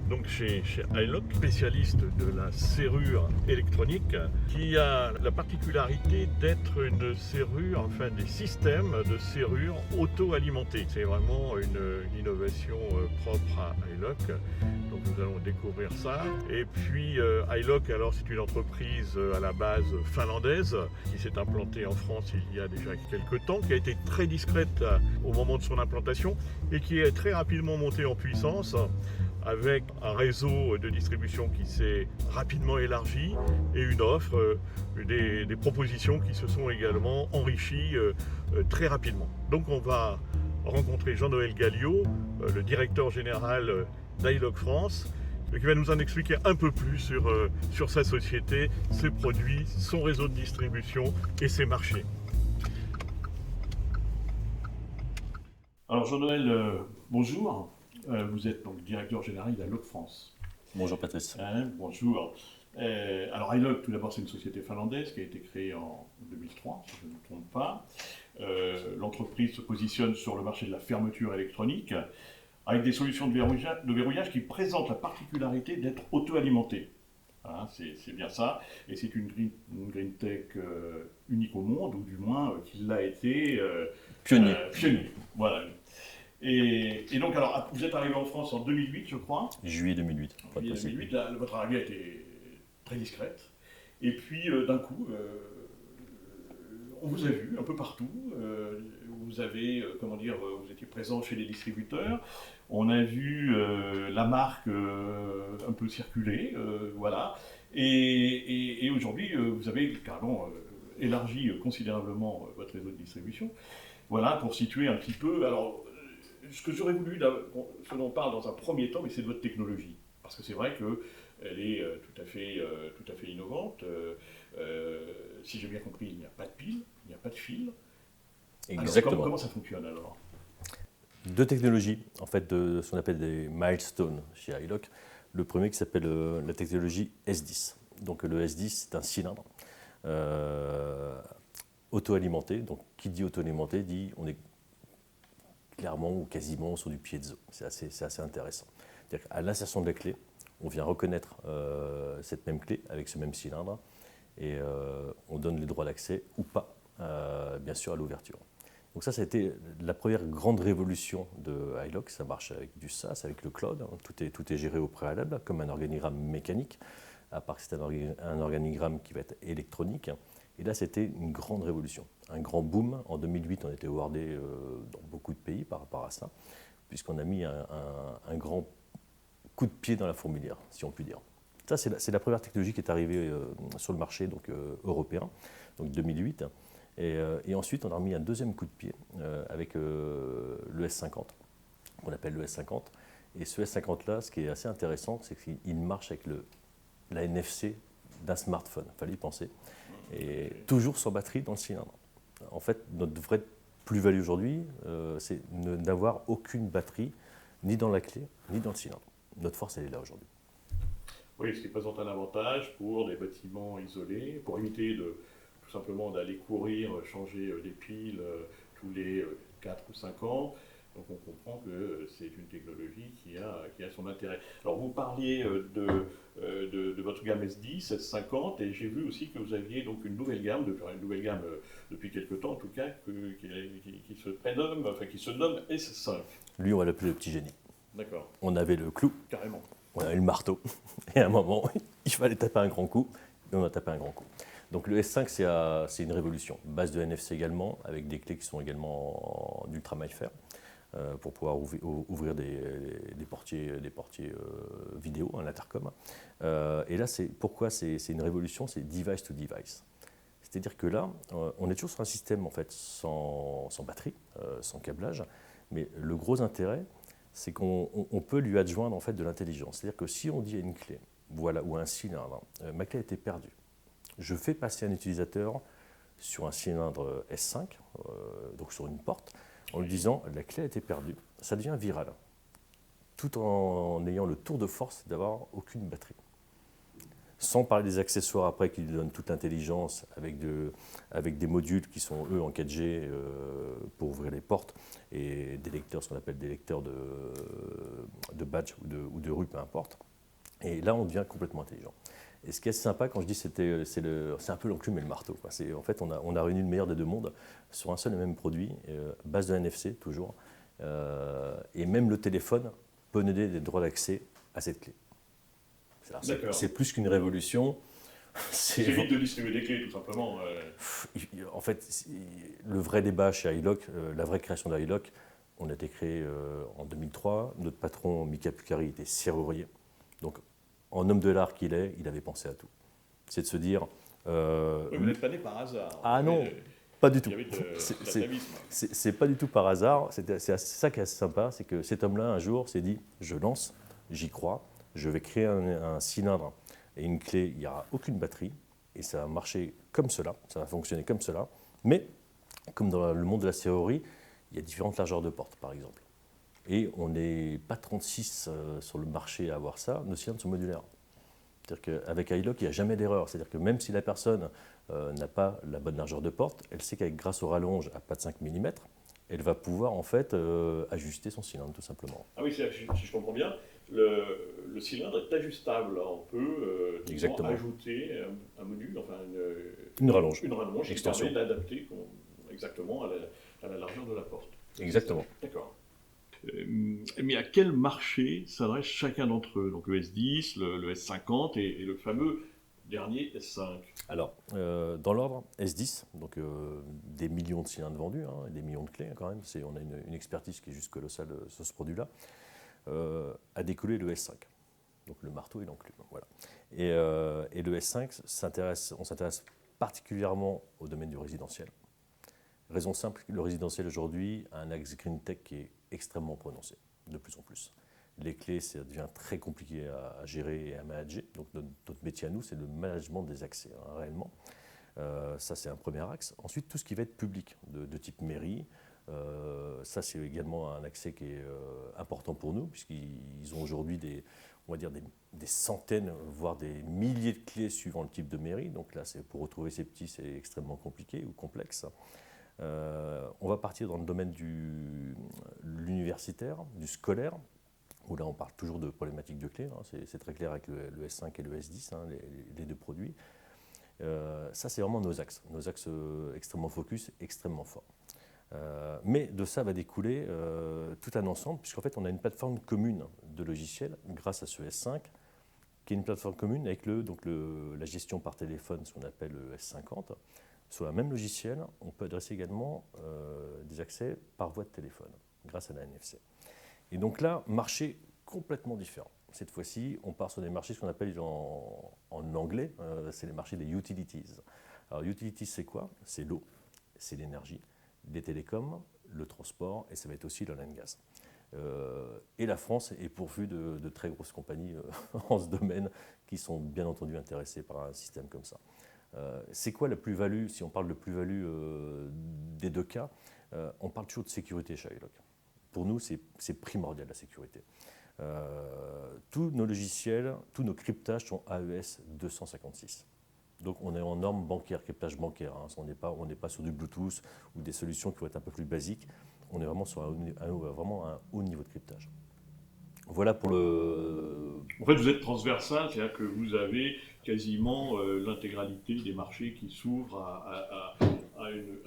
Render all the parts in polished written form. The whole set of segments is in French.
donc chez iLock, spécialiste de la serrure électronique, qui a la particularité d'être une serrure, enfin des systèmes de serrure auto-alimentés. C'est vraiment une innovation propre à iLock. Donc nous allons découvrir ça. Et puis iLock, alors c'est une entreprise à la base finlandaise qui s'est implantée en France il y a déjà quelques temps, qui a été très discrète au moment de son implantation et qui est très rapidement montée en puissance avec un réseau de distribution qui s'est rapidement élargi et une offre, des propositions qui se sont également enrichies très rapidement. Donc on va rencontrer Jean-Noël Galliot, le directeur général d'iLock France, qui va nous en expliquer un peu plus sur sa société, ses produits, son réseau de distribution et ses marchés. Alors Jean-Noël, bonjour. Vous êtes donc directeur général d'iLock France. Bonjour Patrice. Bonjour. Alors iLock, tout d'abord, c'est une société finlandaise qui a été créée en 2003, si je ne me trompe pas. L'entreprise se positionne sur le marché de la fermeture électronique avec des solutions de verrouillage qui présentent la particularité d'être auto-alimentées. Hein, c'est bien ça. Et c'est une green tech unique au monde, ou du moins qui l'a été Pionnier. Voilà. Et donc, alors, vous êtes arrivé en France en 2008, je crois. Juillet 2008. Juillet 2008, là, votre arrivée a été très discrète. Et puis, d'un coup, on vous a vu un peu partout. Vous avez, vous étiez présent chez les distributeurs. On a vu la marque un peu circuler, voilà. Et aujourd'hui, vous avez carrément élargi considérablement votre réseau de distribution. Voilà, pour situer un petit peu. Alors, ce que j'aurais voulu, ce dont on parle dans un premier temps, mais c'est de votre technologie. Parce que c'est vrai qu'elle est tout à fait innovante. Si j'ai bien compris, il n'y a pas de pile, il n'y a pas de fil. Exactement. Alors, comment ça fonctionne alors? Deux technologies, en fait, de ce qu'on appelle des milestones chez iLock. Le premier qui s'appelle la technologie S10. Donc le S10, c'est un cylindre auto-alimenté. Donc qui dit auto-alimenté dit on est clairement ou quasiment sur du piezo. C'est assez intéressant. C'est-à-dire qu'à l'insertion de la clé, on vient reconnaître cette même clé avec ce même cylindre et on donne les droits d'accès ou pas, bien sûr, à l'ouverture. Donc ça a été la première grande révolution de iLock. Ça marche avec du SaaS, avec le cloud. Tout est géré au préalable, comme un organigramme mécanique, à part que c'est un organigramme qui va être électronique. Et là, c'était une grande révolution, un grand boom. En 2008, on était awardé dans beaucoup de pays par rapport à ça, puisqu'on a mis un grand coup de pied dans la fourmilière, si on peut dire. Ça, c'est la première technologie qui est arrivée sur le marché donc, européen, donc 2008. Et ensuite, on a remis un deuxième coup de pied avec le S50, qu'on appelle le S50. Et ce S50-là, ce qui est assez intéressant, c'est qu'il marche avec la NFC d'un smartphone. Il fallait y penser. Et toujours sans batterie dans le cylindre. En fait, notre vraie plus-value aujourd'hui, c'est d'avoir aucune batterie, ni dans la clé, ni dans le cylindre. Notre force, elle est là aujourd'hui. Oui, ce qui présente un avantage pour des bâtiments isolés, pour éviter tout simplement d'aller courir, changer des piles tous les 4 ou 5 ans. Donc on comprend que c'est une technologie qui a son intérêt. Alors vous parliez de votre gamme S10, S50, et j'ai vu aussi que vous aviez donc une nouvelle gamme depuis quelques temps en tout cas, qui se nomme S5. Lui, on va l'appeler le petit génie. D'accord. On avait le clou. Carrément. On avait le marteau. Et à un moment, il fallait taper un grand coup. Et on a tapé un grand coup. Donc le S5, c'est une révolution. Base de NFC également, avec des clés qui sont également d'ultra maille fer, pour pouvoir ouvrir des portiers vidéo, un intercom. Et là, pourquoi c'est une révolution? C'est device to device. C'est-à-dire que là, on est toujours sur un système en fait, sans batterie, sans câblage, mais le gros intérêt, c'est qu'on peut lui adjoindre en fait, de l'intelligence. C'est-à-dire que si on dit à une clé, voilà, ou à un cylindre, ma clé a été perdue, je fais passer un utilisateur sur un cylindre S5, donc sur une porte, en lui disant la clé a été perdue, ça devient viral, tout en ayant le tour de force d'avoir aucune batterie. Sans parler des accessoires après qui lui donnent toute l'intelligence avec des modules qui sont eux en 4G pour ouvrir les portes et des lecteurs, ce qu'on appelle des lecteurs de badge ou de rue, peu importe. Et là, on devient complètement intelligent. Et ce qui est sympa, quand je dis c'est un peu l'enclume et le marteau. En fait, on a réuni le meilleur des deux mondes sur un seul et même produit, base de NFC toujours. Et même le téléphone peut donner des droits d'accès à cette clé. C'est plus qu'une révolution. J'évite de distribuer des clés, tout simplement. En fait, le vrai débat chez iLock, la vraie création d'iLock, on a été créé en 2003. Notre patron, Mika Pucari, était serrurier. Donc, en homme de l'art qu'il est, il avait pensé à tout. C'est de se dire... Vous n'êtes pas né par hasard. Ah non, pas du tout. C'est pas du tout par hasard. C'est ça qui est assez sympa, c'est que cet homme-là, un jour, s'est dit, je lance, j'y crois, je vais créer un cylindre et une clé, il n'y aura aucune batterie, et ça va marcher comme cela, ça va fonctionner comme cela. Mais, comme dans le monde de la serrurerie, il y a différentes largeurs de porte, par exemple. Et on n'est pas 36 sur le marché à avoir ça, nos cylindres sont modulaires. C'est-à-dire qu'avec iLock, il n'y a jamais d'erreur. C'est-à-dire que même si la personne n'a pas la bonne largeur de porte, elle sait qu'avec grâce au rallonge à pas de 5 mm, elle va pouvoir en fait ajuster son cylindre tout simplement. Ah oui, si je comprends bien, le cylindre est ajustable. On peut ajouter un module, enfin une rallonge qui permet d'adapter exactement à la largeur de la porte. Exactement. D'accord. Mais à quel marché s'adresse chacun d'entre eux? Donc le S10, le S50 et le fameux dernier S5. Alors, dans l'ordre, S10, donc des millions de cylindres vendus, et des millions de clés quand même, on a une expertise qui est juste colossale sur ce produit-là, a décollé le S5, donc le marteau et l'enclume. Voilà. Et le S5, on s'intéresse particulièrement au domaine du résidentiel. Raison simple, le résidentiel aujourd'hui a un axe Green Tech qui est extrêmement prononcé, de plus en plus. Les clés, ça devient très compliqué à gérer et à manager. Donc notre métier à nous, c'est le management des accès, réellement. Ça, c'est un premier axe. Ensuite, tout ce qui va être public, de type mairie. Ça, c'est également un accès qui est important pour nous, puisqu'ils ont aujourd'hui des centaines, voire des milliers de clés suivant le type de mairie. Donc là, pour retrouver ces petits, c'est extrêmement compliqué ou complexe. On va partir dans le domaine de l'universitaire, du scolaire, où là on parle toujours de problématiques de clés, c'est très clair avec le S5 et le S10, les deux produits. Ça c'est vraiment nos axes extrêmement focus, extrêmement forts. Mais de ça va découler tout un ensemble, puisqu'en fait on a une plateforme commune de logiciels grâce à ce S5, qui est une plateforme commune avec la gestion par téléphone, ce qu'on appelle le S50. Sur un même logiciel, on peut adresser également des accès par voie de téléphone, grâce à la NFC. Et donc là, marché complètement différent. Cette fois-ci, on part sur des marchés, ce qu'on appelle en anglais, c'est les marchés des utilities. Alors, utilities, c'est quoi? C'est l'eau, c'est l'énergie, les télécoms, le transport, et ça va être aussi l'oil and gas. Et la France est pourvue de très grosses compagnies en ce domaine qui sont bien entendu intéressées par un système comme ça. C'est quoi la plus-value? Si on parle de plus-value des deux cas, on parle toujours de sécurité chez iLock. Pour nous, c'est primordial la sécurité. Tous nos logiciels, tous nos cryptages sont AES 256. Donc on est en norme bancaire, cryptage bancaire. On n'est pas sur du Bluetooth ou des solutions qui vont être un peu plus basiques. On est vraiment sur vraiment un haut niveau de cryptage. Voilà pour le... En fait, vous êtes transversal, c'est-à-dire que vous avez quasiment l'intégralité des marchés qui s'ouvrent à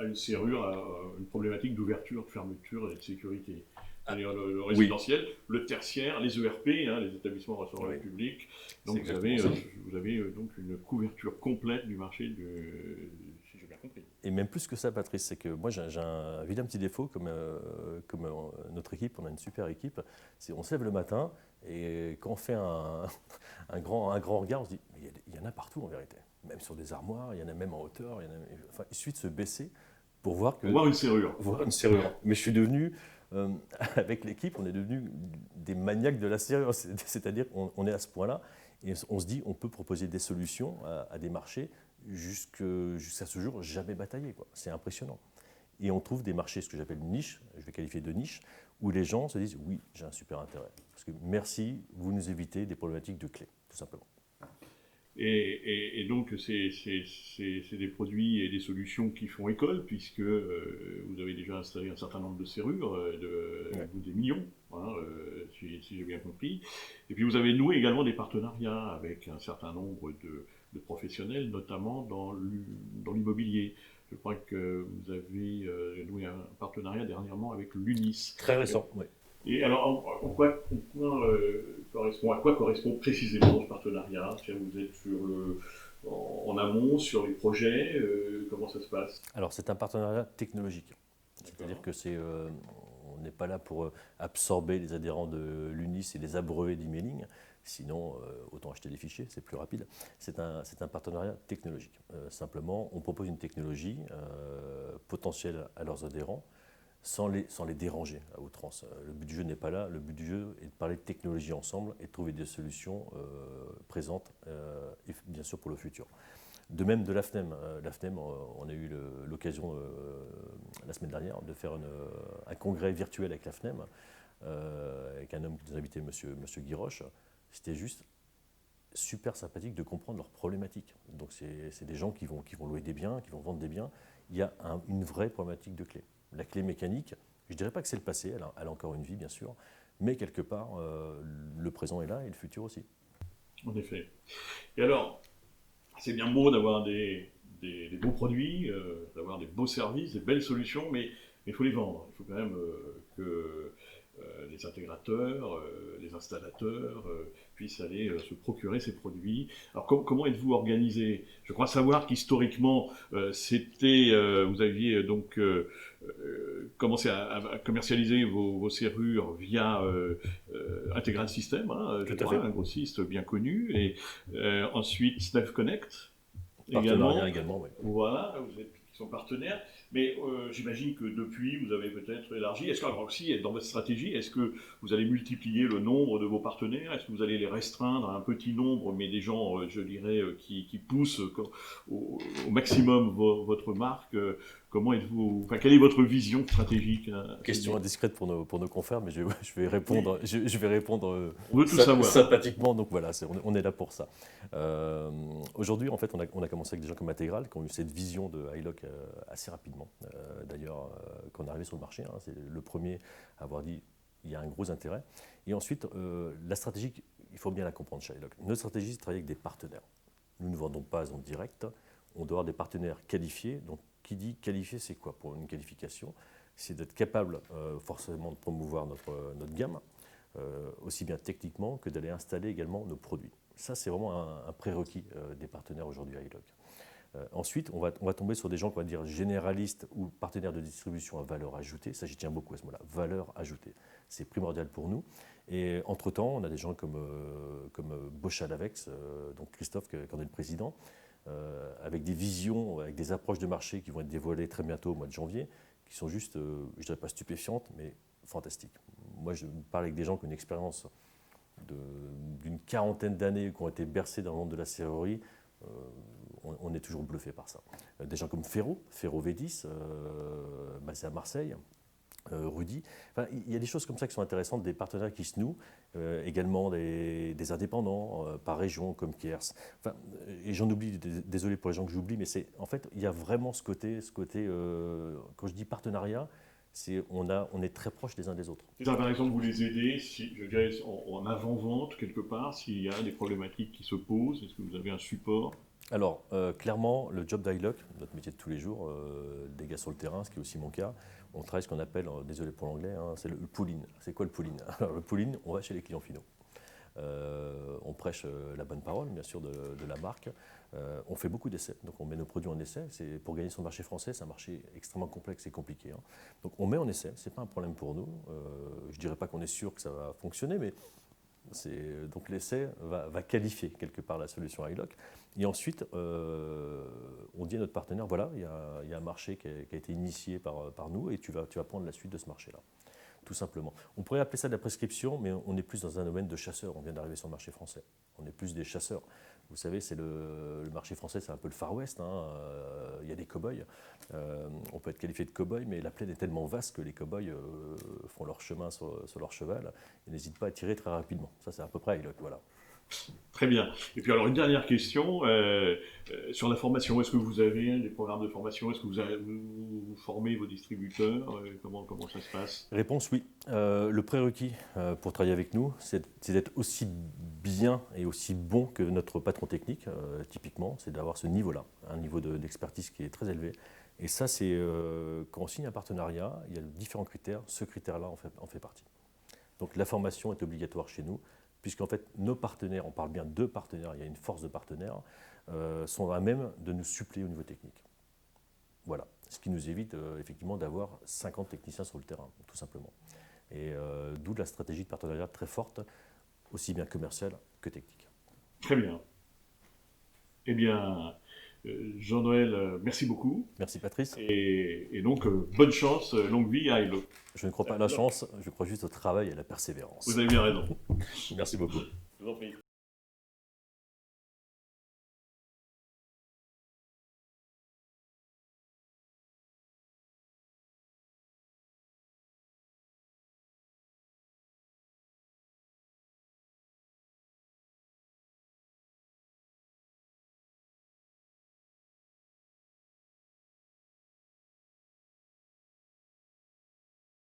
une serrure, à une problématique d'ouverture, de fermeture et de sécurité. C'est-à-dire le résidentiel, le tertiaire, les ERP, les établissements recevant le public. Donc vous avez donc une couverture complète du marché, si j'ai bien compris. Et même plus que ça, Patrice, c'est que moi j'ai un vilain petit défaut, comme notre équipe, on a une super équipe, c'est on se lève le matin et quand on fait un grand regard, on se dit, mais il y en a partout en vérité. Même sur des armoires, il y en a même en hauteur, il suffit de se baisser pour voir que... Voir une serrure. Voir une serrure. Mais je suis devenu... avec l'équipe, on est devenus des maniaques de la serrure, c'est-à-dire qu'on est à ce point-là et on se dit on peut proposer des solutions à des marchés jusqu'à ce jour jamais bataillés. C'est impressionnant. Et on trouve des marchés, ce que j'appelle niche, je vais qualifier de niche, où les gens se disent oui, j'ai un super intérêt. Parce que merci, vous nous évitez des problématiques de clés, tout simplement. Et donc, c'est des produits et des solutions qui font école, puisque vous avez déjà installé un certain nombre de serrures, des millions, hein, si j'ai bien compris. Et puis, vous avez noué également des partenariats avec un certain nombre de professionnels, notamment dans l'immobilier. Je crois que vous avez noué un partenariat dernièrement avec l'UNIS. Très récent, oui. Et alors, à quoi correspond précisément ce partenariat? Vous êtes en amont, sur les projets, comment ça se passe? Alors, c'est un partenariat technologique. C'est-à-dire que on n'est pas là pour absorber les adhérents de l'UNIS et les abreuver d'emailing. Sinon, autant acheter des fichiers, c'est plus rapide. C'est un partenariat technologique. Simplement, on propose une technologie potentielle à leurs adhérents sans les déranger à outrance. Le but du jeu n'est pas là. Le but du jeu est de parler de technologie ensemble et de trouver des solutions présentes et bien sûr pour le futur. De même de la FNEM. La FNEM, on a eu l'occasion la semaine dernière de faire un congrès virtuel avec la FNEM, avec un homme qui nous a invité, monsieur Guiroche. C'était juste super sympathique de comprendre leurs problématiques. Donc c'est des gens qui vont louer des biens, qui vont vendre des biens. Il y a une vraie problématique de clé. La clé mécanique, je ne dirais pas que c'est le passé, elle a encore une vie bien sûr, mais quelque part, le présent est là et le futur aussi. En effet. Et alors, c'est bien beau d'avoir des beaux produits, d'avoir des beaux services, des belles solutions, mais il faut les vendre. Il faut quand même que les intégrateurs, les installateurs puissent aller se procurer ces produits. Alors comment êtes-vous organisé? Je crois savoir qu'historiquement, vous aviez donc commencé à commercialiser vos serrures via Integral System, hein, je crois, un grossiste bien connu, et ensuite Snef Connect. Également, oui. Voilà, qui sont partenaires. Mais j'imagine que depuis, vous avez peut-être élargi. Est-ce que, dans votre stratégie, est-ce que vous allez multiplier le nombre de vos partenaires? Est-ce que vous allez les restreindre à un petit nombre, mais des gens, je dirais, qui poussent au maximum votre marque? Quelle est votre vision stratégique? Question indiscrète pour nos confrères, mais je vais répondre, je vais répondre on veut tout savoir. Sympathiquement. Donc voilà, on est là pour ça. Aujourd'hui, en fait, on a commencé avec des gens comme Integral qui ont eu cette vision de iLock assez rapidement. D'ailleurs, quand on est arrivé sur le marché, hein, c'est le premier à avoir dit il y a un gros intérêt. Et ensuite, la stratégie, il faut bien la comprendre chez iLock. Notre stratégie, c'est de travailler avec des partenaires. Nous ne vendons pas en direct. On doit avoir des partenaires qualifiés. Donc, qui dit qualifié, c'est quoi pour une qualification? C'est d'être capable forcément de promouvoir notre gamme, aussi bien techniquement que d'aller installer également nos produits. Ça, c'est vraiment un prérequis des partenaires aujourd'hui à iLock. Ensuite, on va tomber sur des gens qu'on va dire généralistes ou partenaires de distribution à valeur ajoutée. Ça, j'y tiens beaucoup à ce mot-là, valeur ajoutée. C'est primordial pour nous. Et entre-temps, on a des gens comme Bochal-Avex, donc Christophe, qui en est le président, avec des visions, avec des approches de marché qui vont être dévoilées très bientôt au mois de janvier, qui sont juste, je ne dirais pas stupéfiantes, mais fantastiques. Moi, je parle avec des gens qui ont une expérience d'une quarantaine d'années, qui ont été bercés dans le monde de la serrurerie. On est toujours bluffé par ça. Des gens comme Ferro V10, basé à Marseille, Rudy. Enfin, il y a des choses comme ça qui sont intéressantes, des partenaires qui se nouent, également des indépendants par région comme Kiers. Enfin, et j'en oublie, désolé pour les gens que j'oublie, mais en fait, il y a vraiment ce côté quand je dis partenariat, on est très proches les uns des autres. Ça, par exemple, vous les aidez, je dirais, en avant-vente quelque part, s'il y a des problématiques qui se posent, est-ce que vous avez un support? Alors, clairement, le job d'iLock, notre métier de tous les jours, des gars sur le terrain, ce qui est aussi mon cas, on travaille ce qu'on appelle, désolé pour l'anglais, hein, c'est le pull-in. C'est quoi le pull-in? Alors, le pull-in, on va chez les clients finaux. On prêche la bonne parole, bien sûr, de la marque. On fait beaucoup d'essais, donc on met nos produits en essai. Pour gagner sur le marché français, c'est un marché extrêmement complexe et compliqué. Hein. Donc on met en essai, ce n'est pas un problème pour nous. Je ne dirais pas qu'on est sûr que ça va fonctionner, mais donc l'essai va qualifier quelque part la solution iLock. Et ensuite, on dit à notre partenaire, voilà, il y a un marché qui a été initié par nous et tu vas prendre la suite de ce marché-là. Tout simplement. On pourrait appeler ça de la prescription, mais on est plus dans un domaine de chasseurs. On vient d'arriver sur le marché français. On est plus des chasseurs. Vous savez, le marché français, c'est un peu le Far West. Hein. Il y a des cow-boys. On peut être qualifié de cow-boy, mais la plaine est tellement vaste que les cow-boys font leur chemin sur leur cheval et n'hésitent pas à tirer très rapidement. Ça, c'est à peu près iLock, voilà. Très bien. Et puis alors une dernière question sur la formation. Est-ce que vous avez des programmes de formation? Est-ce que vous formez vos distributeurs? Comment ça se passe? Réponse oui. Le prérequis pour travailler avec nous, c'est d'être aussi bien et aussi bon que notre patron technique, typiquement, c'est d'avoir ce niveau-là, un niveau d'expertise qui est très élevé. Et ça, c'est quand on signe un partenariat, il y a différents critères. Ce critère-là en fait partie. Donc la formation est obligatoire chez nous, puisqu'en fait nos partenaires, on parle bien de partenaires, il y a une force de partenaires, sont à même de nous suppléer au niveau technique. Voilà, ce qui nous évite effectivement d'avoir 50 techniciens sur le terrain, tout simplement. Et d'où la stratégie de partenariat très forte, aussi bien commerciale que technique. Très bien. Eh bien, Jean-Noël, merci beaucoup. Merci Patrice. Et donc, bonne chance, longue vie à iLook. Je ne crois pas à la chance, je crois juste au travail et à la persévérance. Vous avez bien raison. Merci beaucoup. Je vous en prie.